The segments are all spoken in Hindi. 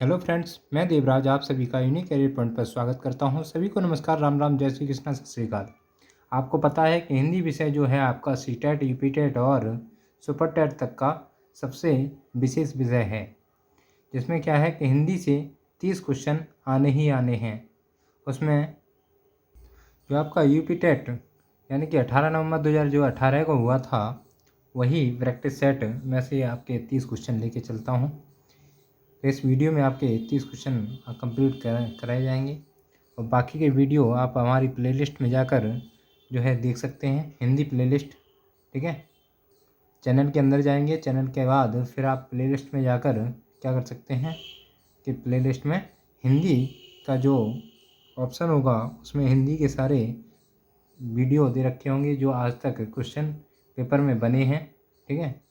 हेलो फ्रेंड्स, मैं देवराज आप सभी का यूनिक करियर पॉइंट पर स्वागत करता हूं। सभी को नमस्कार, राम राम, जय श्री कृष्णा, सत श्री अकाल। आपको पता है कि हिंदी विषय जो है आपका सीटेट, यूपीटेट और सुपर टेट तक का सबसे विशेष विषय है, जिसमें क्या है कि हिंदी से 30 क्वेश्चन आने ही आने हैं। उसमें जो आपका यूपीटेट यानी कि 18 नवंबर 2018 को हुआ था, वही प्रैक्टिस सेट में से आपके 30 क्वेश्चन लेके चलता हूँ। तो इस वीडियो में आपके 30 क्वेश्चन कंप्लीट कराए जाएंगे और बाकी के वीडियो आप हमारी प्लेलिस्ट में जाकर जो है देख सकते हैं, हिंदी प्लेलिस्ट। ठीक है, चैनल के अंदर जाएंगे, चैनल के बाद फिर आप प्लेलिस्ट में जाकर क्या कर सकते हैं कि प्लेलिस्ट में हिंदी का जो ऑप्शन होगा उसमें हिंदी के सारे वीडियो दे रखे होंगे जो आज तक क्वेश्चन पेपर में बने हैं। ठीक है,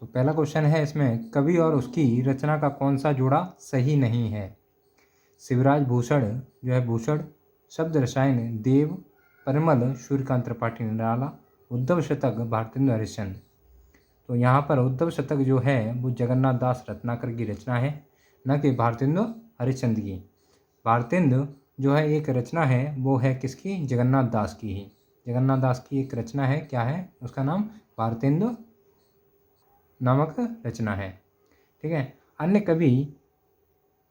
तो पहला क्वेश्चन है इसमें, कवि और उसकी रचना का कौन सा जोड़ा सही नहीं है। शिवराज भूषण जो है भूषण, शब्द रसायन देव, परिमल सूर्यकांत त्रिपाठी निराला, उद्धव शतक भारतेंदु हरिश्चंद्र। तो यहाँ पर उद्धव शतक जो है वो जगन्नाथ दास रत्नाकर की रचना है, न कि भारतेंदु हरिश्चंद्र की। भारतेंदु जो है एक रचना है वो है किसकी, जगन्नाथ दास की ही। जगन्नाथ दास की एक रचना है, क्या है उसका नाम, भारतेंदु नामक रचना है। ठीक है, अन्य कवि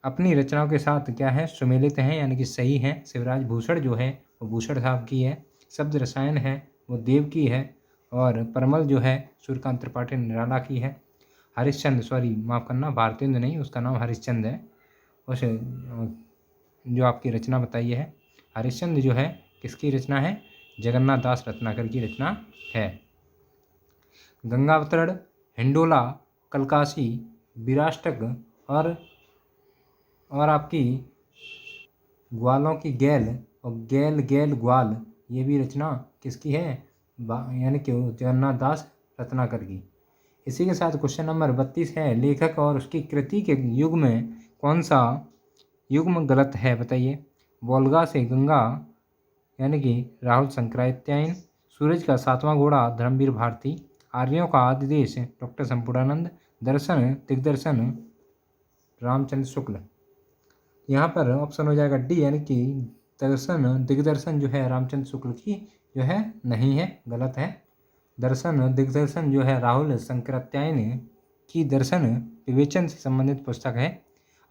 अपनी रचनाओं के साथ क्या है, सुमेलित हैं यानी कि सही हैं। शिवराज भूषण जो है वो भूषण साहब की है, शब्द रसायन है वो देव की है, और परमल जो है सूर्यकांत त्रिपाठी निराला की है। हरिश्चंद्र, सॉरी माफ़ करना, भारतेंद्र नहीं, उसका नाम हरिश्चंद्र है। उस जो आपकी रचना बताई है हरिश्चंद्र जो है किसकी रचना है, जगन्नाथ दास रत्नाकर की रचना है। गंगावतरण, हिंडोला, कलकासी, विराष्टक और आपकी ग्वालों की गैल और गैल गैल ग्वाल, ये भी रचना किसकी है, यानी कि जगन्नाथ दास रत्नाकर की। इसी के साथ क्वेश्चन नंबर 32 है, लेखक और उसकी कृति के युग में कौन सा युग्म गलत है, बताइए। वोल्गा से गंगा यानी कि राहुल शंकराचार्य, सूरज का सातवां घोड़ा धर्मवीर भारती, आर्यों का आदि देश डॉक्टर संपूर्णानंद, दर्शन दिग्दर्शन रामचंद्र शुक्ल। यहाँ पर ऑप्शन हो जाएगा डी, यानी कि दर्शन दिग्दर्शन जो है रामचंद्र शुक्ल की जो है नहीं है, गलत है। दर्शन दिग्दर्शन जो है राहुल शंकराचार्य की दर्शन विवेचन से संबंधित पुस्तक है।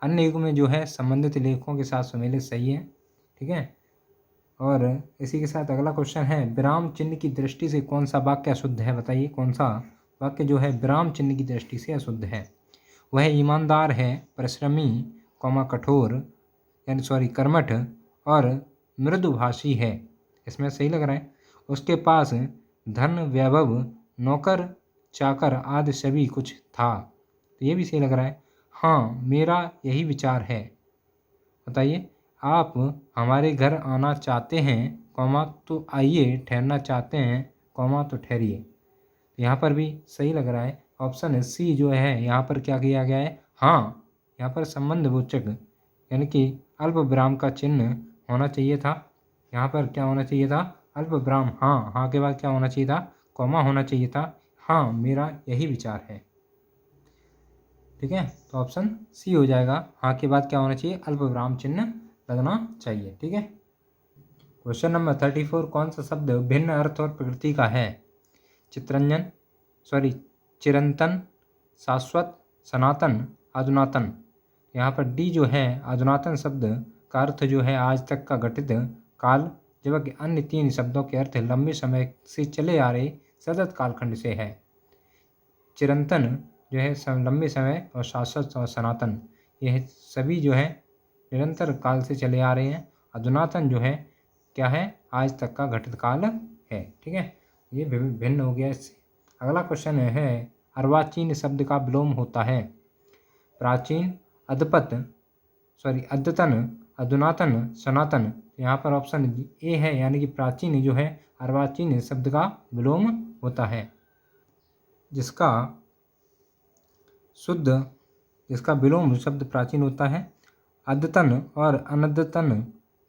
अन्य युग में जो है संबंधित लेखकों के साथ सुमेलित, सही है। ठीक है, और इसी के साथ अगला क्वेश्चन है, विराम चिन्ह की दृष्टि से कौन सा वाक्य अशुद्ध है, बताइए। कौन सा वाक्य जो है विराम चिन्ह की दृष्टि से अशुद्ध है। वह ईमानदार है, परिश्रमी, कठोर यानी सॉरी कर्मठ और मृदुभाषी है, इसमें सही लग रहा है। उसके पास धन, वैभव, नौकर चाकर आदि सभी कुछ था, तो ये भी सही लग रहा है। हाँ, मेरा यही विचार है। बताइए, आप हमारे घर आना चाहते हैं, तो आइए, ठहरना चाहते हैं, तो ठहरिए। यहाँ पर भी सही लग रहा है। ऑप्शन सी जो है यहाँ पर क्या किया गया है, हाँ, यहाँ पर संबंधवाचक यानी कि अल्प विराम का चिन्ह होना चाहिए था। यहाँ पर क्या होना चाहिए था, अल्प विराम, हाँ, हाँ के बाद क्या होना चाहिए था, कॉमा होना चाहिए था। हाँ, मेरा यही विचार है। ठीक है, तो ऑप्शन सी हो जाएगा, हाँ के बाद क्या होना चाहिए, अल्प विराम चिन्ह लगना चाहिए। ठीक है, क्वेश्चन नंबर 34, कौन सा शब्द भिन्न अर्थ और प्रकृति का है। चित्रंजन, सॉरी चिरंतन, शाश्वत, सनातन, अधुनातन। यहाँ पर डी जो है अधुनातन शब्द का अर्थ जो है आज तक का घटित काल, जबकि अन्य 3 शब्दों के अर्थ लंबे समय से चले आ रहे सतत कालखंड से है। चिरंतन जो है लंबे समय, और शाश्वत और सनातन यह सभी जो है निरंतर काल से चले आ रहे हैं। अधुनातन जो है क्या है, आज तक का घटित काल है। ठीक है, ये भिन्न हो गया इससे। अगला क्वेश्चन है, अर्वाचीन शब्द का विलोम होता है। प्राचीन, अद्यपत, सॉरी अद्यतन, अधुनातन, सनातन। यहाँ पर ऑप्शन ए है, यानी कि प्राचीन जो है अर्वाचीन शब्द का विलोम होता है, जिसका विलोम शब्द प्राचीन होता है। अद्यतन और अनद्यतन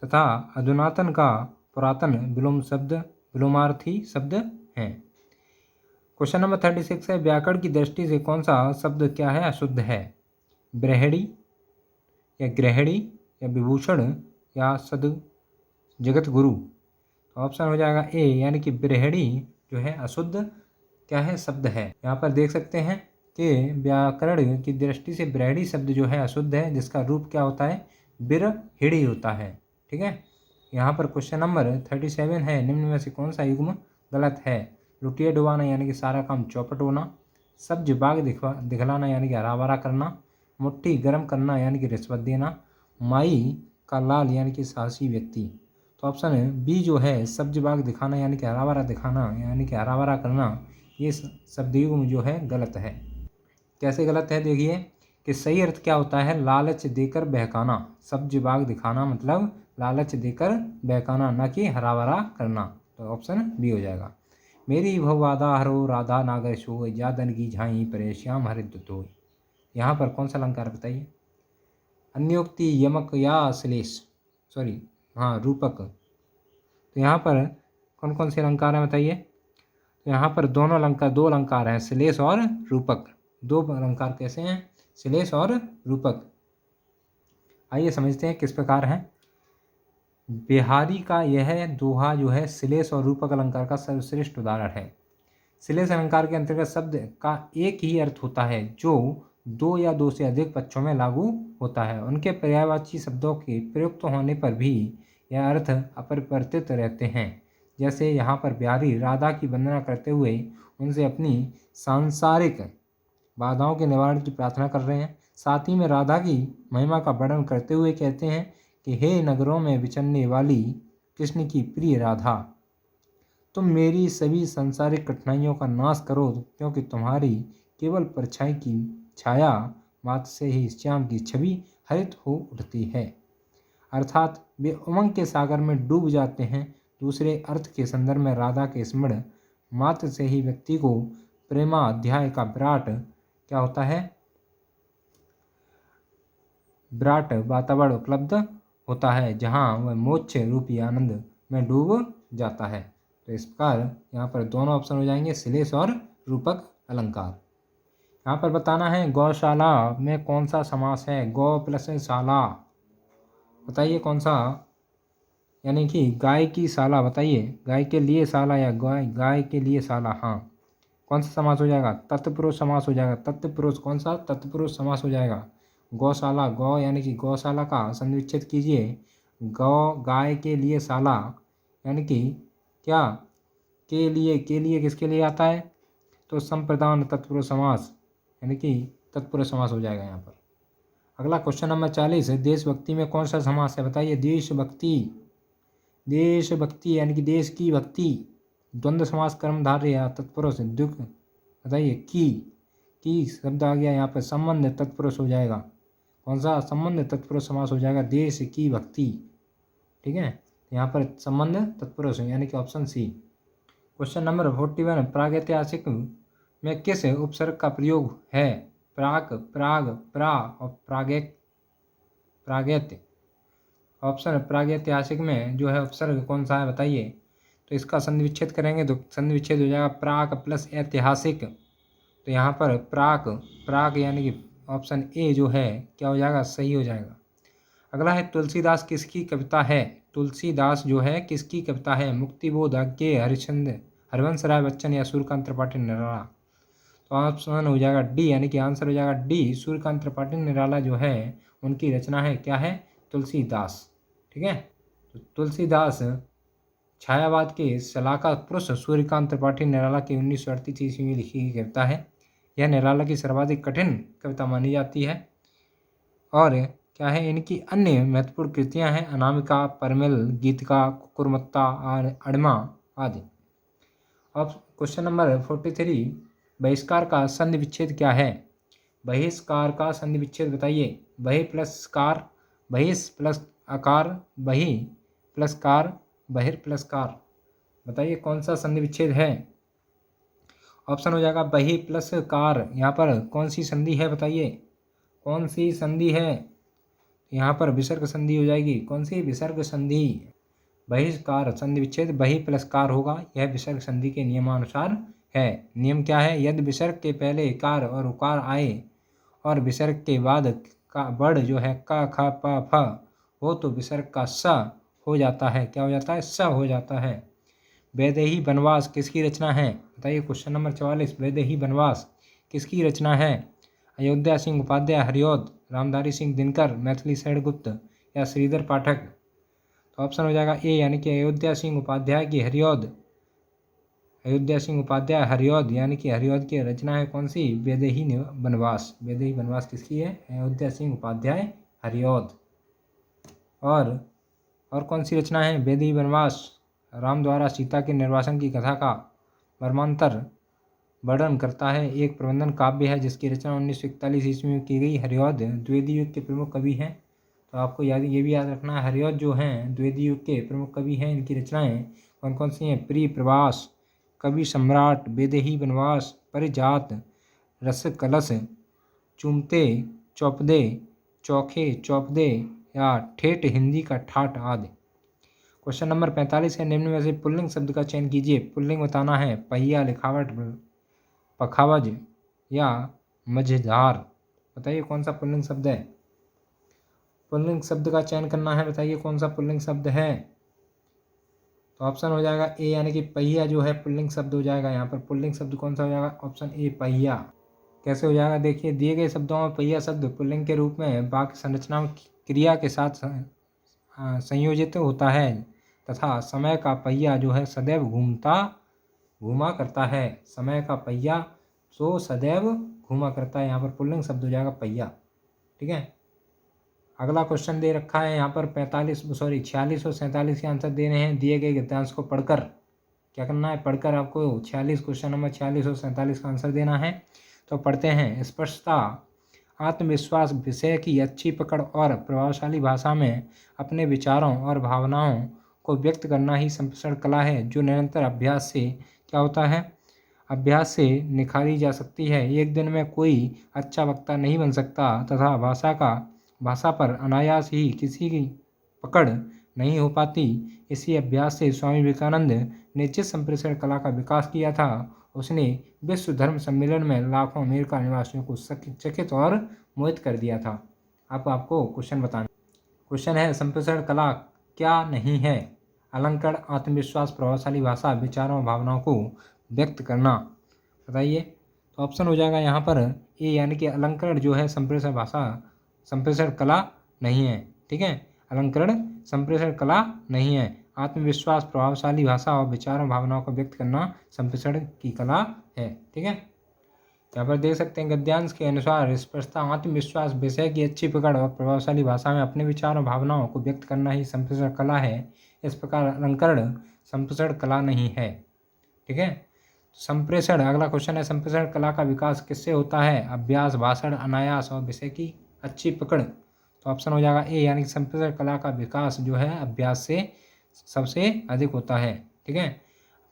तथा अधुनातन का पुरातन विलोम शब्द विलोमार्थी शब्द हैं। क्वेश्चन नंबर 36 है, व्याकरण की दृष्टि से कौन सा शब्द क्या है, अशुद्ध है। ब्रहड़ी या ग्रहणी या विभूषण या सद जगत गुरु। तो ऑप्शन हो जाएगा ए, यानी कि ब्रहणी जो है अशुद्ध क्या है शब्द है। यहाँ पर देख सकते हैं कि व्याकरण की दृष्टि से ब्रहणी शब्द जो है अशुद्ध है, जिसका रूप क्या होता है बिरहिड़ी होता है। ठीक है। यहाँ पर क्वेश्चन नंबर 37 है, निम्न में से कौन सा युग्म गलत है। लुटिया डुबाना यानी कि सारा काम चौपट होना, सब्ज बाग दिखलाना यानी कि हरा भरा करना, मुट्ठी गर्म करना यानी कि रिश्वत देना, माई का लाल यानी कि साहसी व्यक्ति। तो ऑप्शन बी जो है सब्ज बाग दिखाना यानी कि हरा भरा दिखाना यानी कि हरा भरा करना, ये शब्द युग्म जो है गलत है। कैसे गलत है देखिए कि सही अर्थ क्या होता है लालच देकर बहकाना। सब्ज बाग दिखाना मतलब लालच देकर बहकाना, ना कि हरा भरा करना। तो ऑप्शन बी हो जाएगा। मेरी भववादा हरो राधा नागर शो जादन की झाई परे श्याम हरिद्र धोय। यहाँ पर कौन सा अलंकार बताइए। अन्योक्ति यमक या श्लेष रूपक। तो यहाँ पर कौन कौन से अलंकार हैं बताइए। तो यहाँ पर दो अलंकार हैं, श्लेष और रूपक। दो अलंकार कैसे हैं, श्लेष और रूपक। आइए समझते हैं किस प्रकार है। बिहारी का यह दोहा जो है श्लेष और रूपक अलंकार का सर्वश्रेष्ठ उदाहरण है। श्लेष अलंकार के अंतर्गत शब्द का एक ही अर्थ होता है जो दो या दो से अधिक पक्षों में लागू होता है। उनके पर्यायवाची शब्दों के प्रयुक्त होने पर भी यह अर्थ अपरिवर्तित रहते हैं। जैसे यहाँ पर बिहारी राधा की वंदना करते हुए उनसे अपनी सांसारिक बाधाओं के निवारण की प्रार्थना कर रहे हैं। साथ ही में राधा की महिमा का वर्णन करते हुए कहते हैं कि हे नगरों में विचरने वाली कृष्ण की प्रिय राधा, तुम मेरी सभी सांसारिक कठिनाइयों का नाश करो, क्योंकि तुम्हारी केवल परछाई की छाया मात्र से ही श्याम की छवि हरित हो उठती है। अर्थात वे उमंग के सागर में डूब जाते हैं। दूसरे अर्थ के संदर्भ में राधा के स्मरण मात्र से ही व्यक्ति को प्रेमाध्याय का विराट क्या होता है, विराट वातावरण उपलब्ध होता है, जहाँ वह मोक्ष रूपी आनंद में डूब जाता है। तो इस प्रकार यहाँ पर दोनों ऑप्शन हो जाएंगे श्लेष और रूपक अलंकार। यहाँ पर बताना है गौशाला में कौन सा समास है। गौ प्लस शाला, बताइए कौन सा, यानी कि गाय की शाला, बताइए गाय के लिए शाला या गाय के लिए शाला। हाँ, कौन सा समास हो जाएगा, तत्पुरुष समास हो जाएगा। तत्पुरुष कौन सा, तत्पुरुष समास हो जाएगा। गौशाला, गौ यानी कि गौशाला का संविच्छेद कीजिए। गौ गाय के लिए शाला यानी कि क्या, के लिए किसके लिए आता है, तो संप्रदान तत्पुरुष समास यानी कि तत्पुरुष समास हो जाएगा यहाँ पर। अगला क्वेश्चन नंबर 40 है, देशभक्ति में कौन सा समास है बताइए। देशभक्ति, देशभक्ति यानी कि देश की भक्ति, द्वंद्व समास कर्मधारय या तत्पुरुष दुख, बताइए की शब्द आ गया यहाँ पर, संबंध तत्पुरुष हो जाएगा। कौन सा, संबंध तत्पुरुष समास हो जाएगा, देश की भक्ति। ठीक है, यहाँ पर संबंध तत्पुरुष यानी कि ऑप्शन सी। क्वेश्चन नंबर 41, प्रागैतिहासिक में किस उपसर्ग का प्रयोग है। प्राक, प्राग, प्रा और प्रागैत्य। ऑप्शन प्रागैतिहासिक में जो है उपसर्ग कौन सा है बताइए। तो इसका संधि विच्छेद करेंगे तो संधि विच्छेद हो जाएगा प्राक प्लस ऐतिहासिक। तो यहाँ पर प्राक यानी कि ऑप्शन ए जो है क्या हो जाएगा, सही हो जाएगा। अगला है तुलसीदास किसकी कविता है। तुलसीदास जो है किसकी कविता है। मुक्तिबोध, के हरिवंश राय बच्चन या सूर्यकांत त्रिपाठी निराला। तो ऑप्शन हो जाएगा डी, यानी कि आंसर हो जाएगा डी, सूर्यकांत त्रिपाठी निराला जो है उनकी रचना है क्या है, तुलसीदास। ठीक है, तो तुलसीदास छायावाद के शलाका पुरुष सूर्यकांत त्रिपाठी निराला की 1938 ईस्वी में लिखी गई कविता है। यह निराला की सर्वाधिक कठिन कविता मानी जाती है। और क्या है, इनकी अन्य महत्वपूर्ण कृतियां हैं अनामिका, परमिल, गीतिका, कुकुरमुत्ता और अड़मा आदि। अब क्वेश्चन नंबर 43, बहिष्कार का संधि विच्छेद क्या है। बहिष्कार का संधि विच्छेद बताइए। बहि प्लस कार, बहिष प्लस आकार, बहि प्लस कार, बहिर प्लस कार, बताइए कौन सा संधि विच्छेद है। ऑप्शन हो जाएगा बहि प्लस कार। यहाँ पर कौन सी संधि है बताइए, कौन सी संधि है। यहाँ पर विसर्ग संधि हो जाएगी। कौन सी, विसर्ग संधि। बहिष्कार संधि विच्छेद बहि प्लस कार होगा। यह विसर्ग संधि के नियमानुसार है। नियम क्या है, यदि विसर्ग के पहले कार और उकार आए और विसर्ग के बाद का वर्ण जो है क ख प फ हो तो विसर्ग का स हो जाता है। क्या हो जाता है? स हो जाता है। वैदेही वनवास किसकी रचना है? बताइए क्वेश्चन नंबर 44। वैदेही वनवास किसकी रचना है? अयोध्या सिंह उपाध्याय हरिऔध, रामधारी सिंह दिनकर, मैथिली शरण गुप्त या श्रीधर पाठक? तो ऑप्शन हो जाएगा ए यानी कि अयोध्या सिंह उपाध्याय की हरिऔध। अयोध्या सिंह उपाध्याय हरिऔध यानी कि हरिऔध की रचना है कौन सी? वैदेही वनवास। वैदेही वनवास किसकी है? अयोध्या सिंह उपाध्याय हरिऔध। और कौन सी रचना है? वैदेही वनवास राम द्वारा सीता के निर्वासन की कथा का मर्मांतर वर्णन करता है। एक प्रबंधन काव्य है जिसकी रचना 1941 ईस्वी में की गई। हरिऔध द्विवेदी युग के प्रमुख कवि हैं। तो आपको ये भी याद रखना है, हरिऔध जो हैं द्विवेदी युग के प्रमुख कवि हैं। इनकी रचनाएं कौन कौन सी हैं? प्रिय प्रवास, कवि सम्राट, वैदेही वनवास, परिजात, रस कलश, चूमते चौपदे, चौखे चौपदे या ठेठ हिंदी का ठाठ आदि। क्वेश्चन नंबर 45 है। निम्न में से पुल्लिंग शब्द का चयन कीजिए। पुल्लिंग बताना है। पहिया, लिखावट, पखावज या मझधार? बताइए कौन सा पुल्लिंग शब्द है? पुल्लिंग शब्द का चयन करना है। बताइए कौन सा पुल्लिंग शब्द है? तो ऑप्शन हो जाएगा ए यानी कि पहिया जो है पुल्लिंग शब्द हो जाएगा। यहाँ पर पुल्लिंग शब्द कौन सा हो जाएगा? ऑप्शन ए पहिया। कैसे हो जाएगा? देखिए, दिए गए शब्दों में पहिया शब्द पुल्लिंग के रूप में वाक्य संरचना में क्रिया के साथ संयोजित होता है तथा समय का पहिया जो है सदैव घूमा करता है। समय का पहिया तो सदैव घूमा करता है। यहाँ पर पुल्लिंग शब्द हो जाएगा पहिया। ठीक है। अगला क्वेश्चन दे रखा है यहाँ पर 46 और 47 के आंसर देने हैं। दिए गए गद्यांश को पढ़कर क्या करना है? पढ़कर आपको 46 क्वेश्चन नंबर 46 और 47 का आंसर देना है। तो पढ़ते हैं। स्पष्टता, आत्मविश्वास, विषय की अच्छी पकड़ और प्रभावशाली भाषा में अपने विचारों और भावनाओं को व्यक्त करना ही संप्रेषण कला है जो निरंतर अभ्यास से क्या होता है? अभ्यास से निखारी जा सकती है। एक दिन में कोई अच्छा वक्ता नहीं बन सकता तथा भाषा पर अनायास ही किसी की पकड़ नहीं हो पाती। इसी अभ्यास से स्वामी विवेकानंद ने जिस संप्रेषण कला का विकास किया था उसने विश्व धर्म सम्मेलन में लाखों अमेरिका निवासियों को चकित और मोहित कर दिया था। अब आपको क्वेश्चन बताना। क्वेश्चन है, संप्रेषण कला क्या नहीं है? अलंकरण, आत्मविश्वास, प्रभावशाली भाषा, विचारों और भावनाओं को व्यक्त करना। बताइए। तो ऑप्शन हो जाएगा यहाँ पर ए यानी कि अलंकरण जो है संप्रेषण कला नहीं है। ठीक है। अलंकरण संप्रेषण कला नहीं है। आत्मविश्वास, प्रभावशाली भाषा और विचारों भावनाओं को व्यक्त करना संप्रेषण की कला है। ठीक है। यहाँ पर देख सकते हैं गद्यांश के अनुसार स्पष्टता, आत्मविश्वास, विषय की अच्छी पकड़ और प्रभावशाली भाषा में अपने विचारों भावनाओं को व्यक्त करना ही संप्रेषण कला है। इस प्रकार अलंकरण संप्रेषण कला नहीं है। ठीक है। संप्रेषण, अगला क्वेश्चन है, संप्रेषण कला का विकास किससे होता है? अभ्यास, भाषण, अनायास और विषय की अच्छी पकड़। तो ऑप्शन हो जाएगा ए यानी कि संप्रेषण कला का विकास जो है अभ्यास से सबसे अधिक होता है। ठीक है।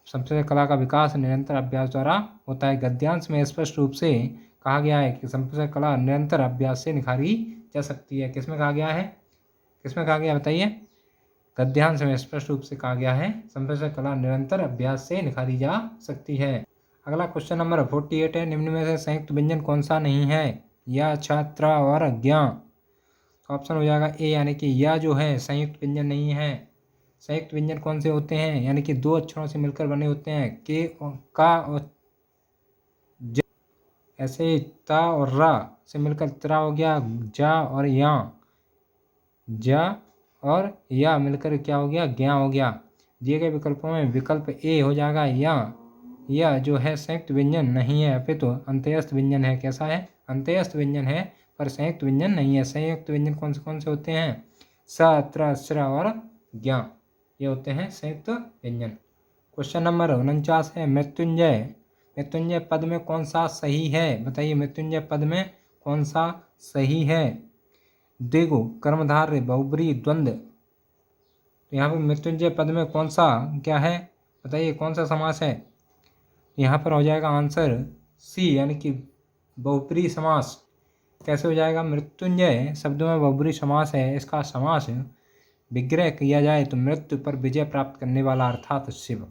संप्रेषण कला का विकास निरंतर अभ्यास द्वारा होता है। गद्यांश में स्पष्ट रूप से कहा गया है कि संप्रेषण कला निरंतर अभ्यास से निखारी जा सकती है। किसमें कहा गया है? किसमें कहा गया बताइए? गद्यांश में स्पष्ट रूप से कहा गया है संप्रेषण कला निरंतर अभ्यास से निखारी जा सकती है। अगला क्वेश्चन नंबर 48 है। निम्न में से संयुक्त व्यंजन कौन सा नहीं है? या, छात्र और ज्ञा? ऑप्शन हो जाएगा ए यानी कि या जो है संयुक्त व्यंजन नहीं है। संयुक्त व्यंजन कौन से होते हैं? यानी कि दो अक्षरों से मिलकर बने होते हैं। के और का और ज। ऐसे ता और रा से मिलकर त्रा हो गया। जा और या, जा और या मिलकर क्या हो गया? ज्ञा हो गया। दिए गए विकल्पों में विकल्प ए हो जाएगा या जो है संयुक्त व्यंजन नहीं है अपितु तो अंत्यस्थ व्यंजन है। कैसा है? अंत्यस्थ व्यंजन है पर संयुक्त व्यंजन नहीं है। संयुक्त व्यंजन कौन से होते हैं? स, त्र, स्र और ज्ञा, ये होते हैं संयुक्त व्यंजन। क्वेश्चन नंबर 49 है। मृत्युंजय पद में कौन सा सही है? बताइए मृत्युंजय पद में कौन सा सही है? द्विगु, कर्मधारय, बहुब्रीहि, द्वंद्व। तो यहाँ पर मृत्युंजय पद में कौन सा क्या है? बताइए कौन सा समास है? यहाँ पर हो जाएगा आंसर सी यानी कि बहुब्रीहि समास। कैसे हो जाएगा? मृत्युंजय शब्द में बहुब्रीहि समास है। इसका समास विग्रह किया जाए तो मृत्यु पर विजय प्राप्त करने वाला अर्थात शिव।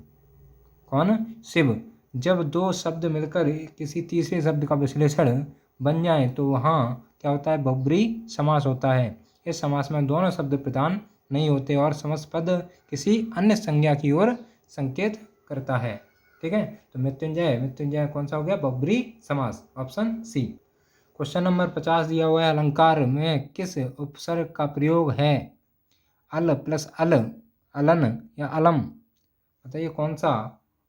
कौन? शिव। जब दो शब्द मिलकर किसी तीसरे शब्द का विश्लेषण बन जाए तो वहाँ क्या होता है, बहुब्रीहि समास होता है। इस समास में दोनों शब्द प्रधान नहीं होते और समस्त पद किसी अन्य संज्ञा की ओर संकेत करता है। ठीक है, तो मृत्युंजय कौन सा हो गया, बहुब्रीहि समास, ऑप्शन सी। क्वेश्चन नंबर 50 दिया हुआ है, अलंकार में किस उपसर्ग का प्रयोग है, अल प्लस अल, अलन या अलम। बताइए कौन सा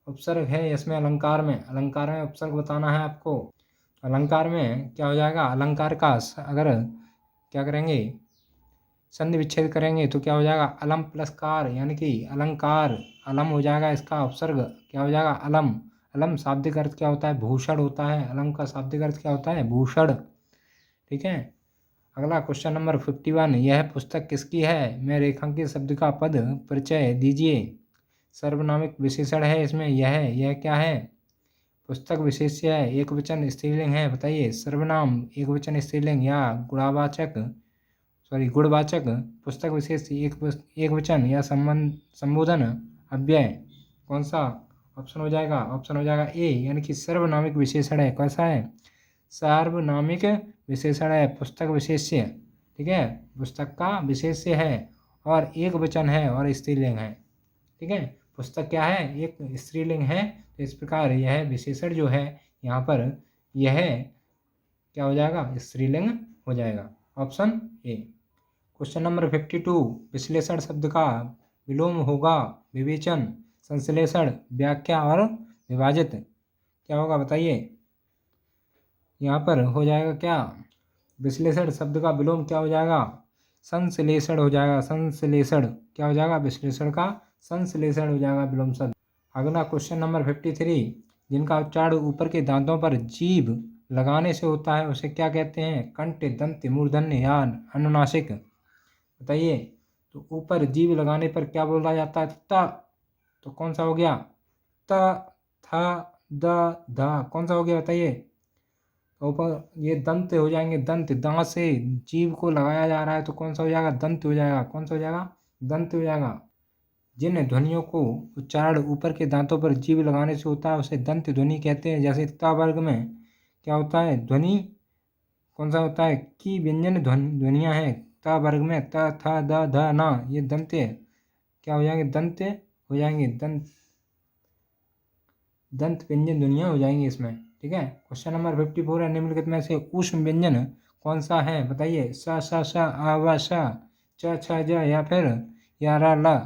उपसर्ग है इसमें, अलंकार में उपसर्ग बताना है आपको। अलंकार में क्या हो जाएगा, अलंकार का अगर क्या करेंगे, संधि विच्छेद करेंगे तो क्या हो जाएगा, अलम प्लस कार, यानी कि अलंकार, अलम हो जाएगा इसका उपसर्ग, क्या हो जाएगा, अलम। अलम शाब्दिक अर्थ क्या होता है, भूषण होता है। अलम का शाब्दिक अर्थ क्या होता है, भूषण। ठीक है, अगला क्वेश्चन नंबर 51, यह पुस्तक किसकी है, में रेखांकित शब्द का पद परिचय दीजिए। सर्वनामिक विशेषण है इसमें, यह क्या है, पुस्तक विशेष्य है, एक वचन स्त्रीलिंग है। बताइए सर्वनाम एक वचन स्त्रीलिंग या गुणवाचक पुस्तक विशेष एक वचन या संबोधन अव्यय, कौन सा ऑप्शन हो जाएगा, ऑप्शन हो जाएगा ए, यानी कि सर्वनामिक विशेषण है। कैसा है, सार्वनामिक विशेषण है, पुस्तक विशेष्य। ठीक है, पुस्तक का विशेष्य है और एक वचन है और स्त्रीलिंग है। ठीक है, पुस्तक क्या है, एक स्त्रीलिंग है। तो इस प्रकार यह विशेषण जो है यहाँ पर, यह क्या हो जाएगा, स्त्रीलिंग हो जाएगा, ऑप्शन ए। क्वेश्चन नंबर 52, विश्लेषण शब्द का विलोम होगा विवेचन, संश्लेषण, व्याख्या और विभाजित। क्या होगा बताइए, यहाँ पर हो जाएगा क्या, विश्लेषण शब्द का विलोम क्या हो जाएगा, संश्लेषण हो जाएगा। संश्लेषण क्या हो जाएगा, विश्लेषण का संश्लेषण हो जाएगा विलोम शब्द। अगला क्वेश्चन नंबर 53, जिनका उच्चारण ऊपर के दांतों पर जीभ लगाने से होता है उसे क्या कहते हैं, कंठ, दंत, मूर्धन्य या अनुनासिक। बताइए, तो ऊपर जीभ लगाने पर क्या बोला जाता है, त, तो कौन सा हो गया, त, थ, द, ध, कौन सा हो गया बताइए। तो ऊपर ये दंत हो जाएंगे, दंत, दांत से जीभ को लगाया जा रहा है तो कौन सा हो जाएगा, दंत हो जाएगा। कौन सा हो जाएगा, दंत हो जाएगा। जिन ध्वनियों को उच्चारण ऊपर के दांतों पर जीभ लगाने से होता है उसे दंत ध्वनि कहते हैं। जैसे त वर्ग में क्या होता है, ध्वनि कौन सा होता है, की व्यंजन ध्वनियाँ हैं। त वर्ग में त, थ, द, ध, न, ये दंत क्या हो जाएंगे, दंत हो जाएंगे, दंत व्यंजन ध्वनियाँ हो जाएंगी इसमें। ठीक है, क्वेश्चन नंबर 54 है, निम्नलिखित में से ऊष्म व्यंजन कौन सा है। बताइए, स, श, आ, व, श, च, छ, ज या फिर या, र, ल।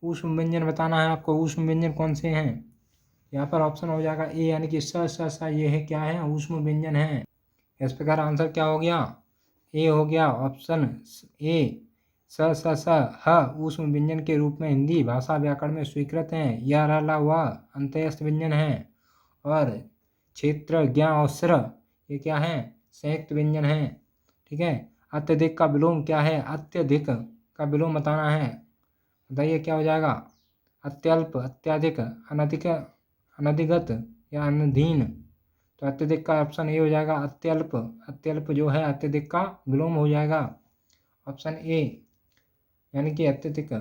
ऊष्म व्यंजन बताना है आपको, ऊष्म व्यंजन कौन से हैं। यहाँ पर ऑप्शन हो जाएगा ए, यानी कि स, ये है क्या है, ऊष्म व्यंजन है। इस प्रकार आंसर क्या हो गया, ए हो गया, ऑप्शन ए। स, ह ऊष्म व्यंजन के रूप में हिंदी भाषा व्याकरण में स्वीकृत हैं। या, र, ल, व अंत्यस्थ व्यंजन है। और क्षेत्र, ज्ञ और स्र ये क्या है, संयुक्त व्यंजन है। ठीक है, अत्यधिक का विलोम क्या है, अत्यधिक का विलोम बताना है। बताइए क्या हो जाएगा, अत्यल्प, अत्यधिक, अनधिक, अनधिगत या अनधीन। तो अत्यधिक का ऑप्शन ए हो जाएगा, अत्यल्प। अत्यल्प जो है अत्यधिक का विलोम हो जाएगा, ऑप्शन ए, यानी कि अत्यधिक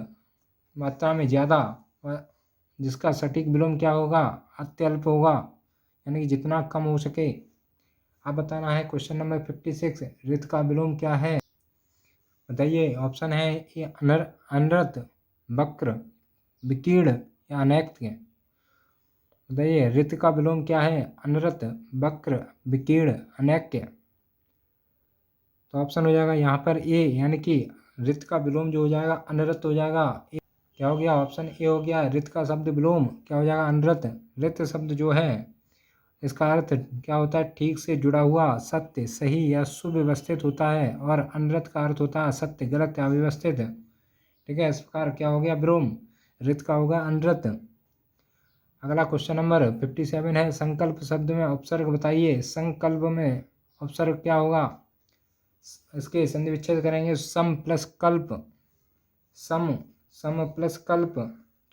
मात्रा में ज़्यादा, जिसका सटीक विलोम क्या होगा, अत्यल्प होगा, यानी कि जितना कम हो सके। अब बताना है क्वेश्चन नंबर 56, ऋत का विलोम क्या है। बताइए, ऑप्शन है ए, अनृत, वक्र, विकीर्ण या अनैक्य। बताइए, ऋत का विलोम क्या है, अनृत, वक्र, विकीर्ण, अनैक्य। तो ऑप्शन हो जाएगा यहाँ पर ए, यानी कि ऋत का विलोम जो हो जाएगा अनृत हो जाएगा। क्या हो गया, ऑप्शन ए हो गया, ऋत का शब्द विलोम क्या हो जाएगा, अनृत। ऋत शब्द जो है इसका अर्थ क्या होता है, ठीक से जुड़ा हुआ, सत्य, सही या सुव्यवस्थित होता है। और अनृत का अर्थ होता है सत्य, गलत या अव्यवस्थित। ठीक है, इस प्रकार क्या हो गया, विलोम ऋत का होगा अनृत। अगला क्वेश्चन नंबर 57 है, संकल्प शब्द में उपसर्ग बताइए। संकल्प में उपसर्ग क्या होगा, इसके संधि विच्छेद करेंगे, सम प्लस कल्प, सम प्लस कल्प,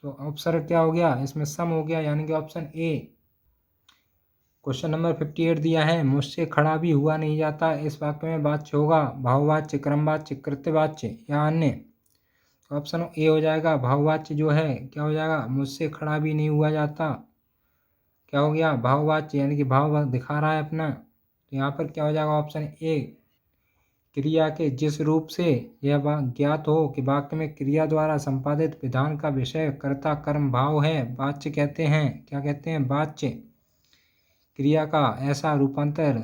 तो उपसर्ग क्या हो गया, इसमें सम हो गया, यानी कि ऑप्शन ए। क्वेश्चन नंबर 58 दिया है, मुझसे खड़ा भी हुआ नहीं जाता, इस वाक्य में वाच्य होगा भाववाच्य, क्रमवाच्य, कृत्यवाच्य या अन्य। ऑप्शन ए हो जाएगा, भाववाच्य जो है क्या हो जाएगा, मुझसे खड़ा भी नहीं हुआ जाता, क्या हो गया, भाववाच्य, यानी कि भाव दिखा रहा है अपना। तो यहाँ पर क्या हो जाएगा ऑप्शन ए, क्रिया के जिस रूप से यह ज्ञात हो कि वाक्य में क्रिया द्वारा संपादित विधान का विषय कर्ता कर्म भाव है, वाच्य कहते हैं। क्या कहते हैं? वाच्य। क्रिया का ऐसा रूपांतर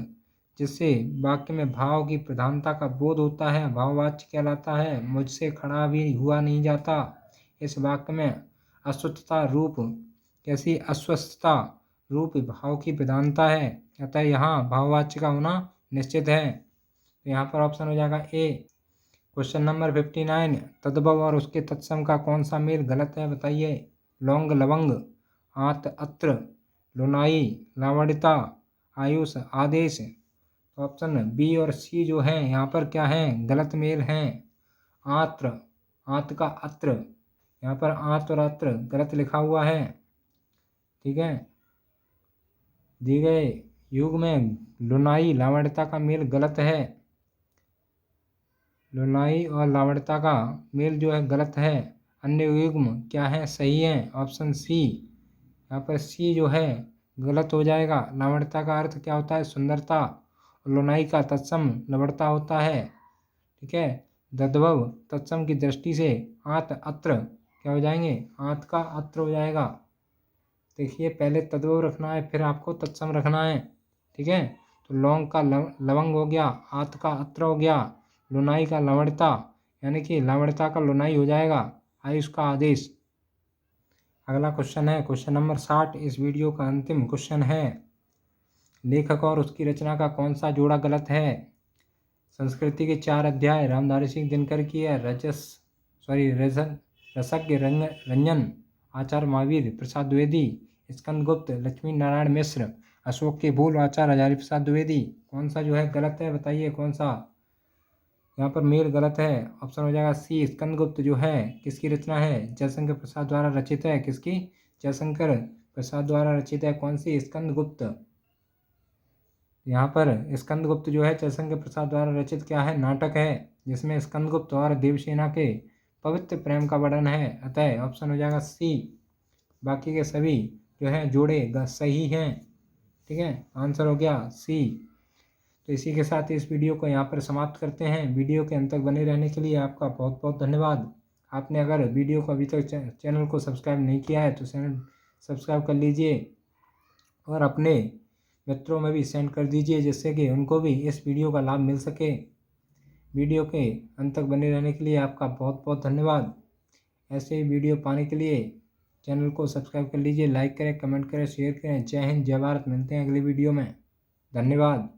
जिससे वाक्य में भाव की प्रधानता का बोध होता है, भाववाच्य कहलाता है। मुझसे खड़ा भी हुआ नहीं जाता, इस वाक्य में अस्वस्थता रूप, कैसी अस्वस्थता रूप भाव की प्रधानता है, अतः यहाँ भाववाच्य का होना निश्चित है। तो यहाँ पर ऑप्शन हो जाएगा ए। क्वेश्चन नंबर 59, तद्भव और उसके तत्सम का कौन सा मेल गलत है, बताइए। लौंग लवंग, आत अत्र, लुनाई लावण्यता, आयुष आदेश। तो ऑप्शन बी और सी जो है यहाँ पर क्या है, गलत मेल हैं। आत्र, आत का अत्र, यहाँ पर आत और अत्र गलत लिखा हुआ है। ठीक है, दिए गए युग में लुनाई लावण्यता का मेल गलत है। लुनाई और लावण्यता का मेल जो है गलत है। अन्य युग्म क्या है, सही है। ऑप्शन सी, यहाँ पर सी जो है गलत हो जाएगा। लावण्यता का अर्थ क्या होता है, सुंदरता। लुनाई का तत्सम लवणता होता है। ठीक है, तद्भव तत्सम की दृष्टि से आत अत्र क्या हो जाएंगे, आत का अत्र हो जाएगा। देखिए, पहले तद्भव रखना है, फिर आपको तत्सम रखना है। ठीक है, तो लौंग का लवंग हो गया, आत का अत्र हो गया, लुनाई का लवणता, यानी कि लावण्यता का लुनाई हो जाएगा, आयुष का आदेश। अगला क्वेश्चन है क्वेश्चन नंबर 60। इस वीडियो का अंतिम क्वेश्चन है, लेखक और उसकी रचना का कौन सा जोड़ा गलत है। संस्कृति के 4 अध्याय रामधारी सिंह दिनकर की है। रसज्ञ रंजन, आचार्य महावीर प्रसाद द्विवेदी, स्कंदगुप्त लक्ष्मी नारायण मिश्र, अशोक के फूल आचार्य हजारी प्रसाद द्विवेदी। कौन सा जो है गलत है, बताइए कौन सा। यहाँ पर मेल गलत है। ऑप्शन हो जाएगा सी, स्कंदगुप्त जो है किसकी रचना है, जयशंकर प्रसाद द्वारा रचित है। किसकी, जयशंकर प्रसाद द्वारा रचित है। कौन सी, स्कंदगुप्त। यहाँ पर स्कंदगुप्त जो है जयशंकर प्रसाद द्वारा रचित क्या है, नाटक है, जिसमें स्कंदगुप्त और देवसेना के पवित्र प्रेम का वर्णन है। अतः ऑप्शन हो जाएगा सी। बाकी के सभी जो है जोड़े सही हैं। ठीक है, आंसर हो गया सी। तो इसी के साथ इस वीडियो को यहाँ पर समाप्त करते हैं। वीडियो के अंत तक बने रहने के लिए आपका बहुत बहुत धन्यवाद। आपने अगर वीडियो को अभी तक चैनल को सब्सक्राइब नहीं किया है तो चैनल सब्सक्राइब कर लीजिए और अपने मित्रों में भी सेंड कर दीजिए, जिससे कि उनको भी इस वीडियो का लाभ मिल सके। वीडियो के अंत तक बने रहने के लिए आपका बहुत बहुत धन्यवाद। ऐसे ही वीडियो पाने के लिए चैनल को सब्सक्राइब कर लीजिए, लाइक करें, कमेंट करें, शेयर करें। जय हिंद, जय भारत। मिलते हैं अगली वीडियो में। धन्यवाद।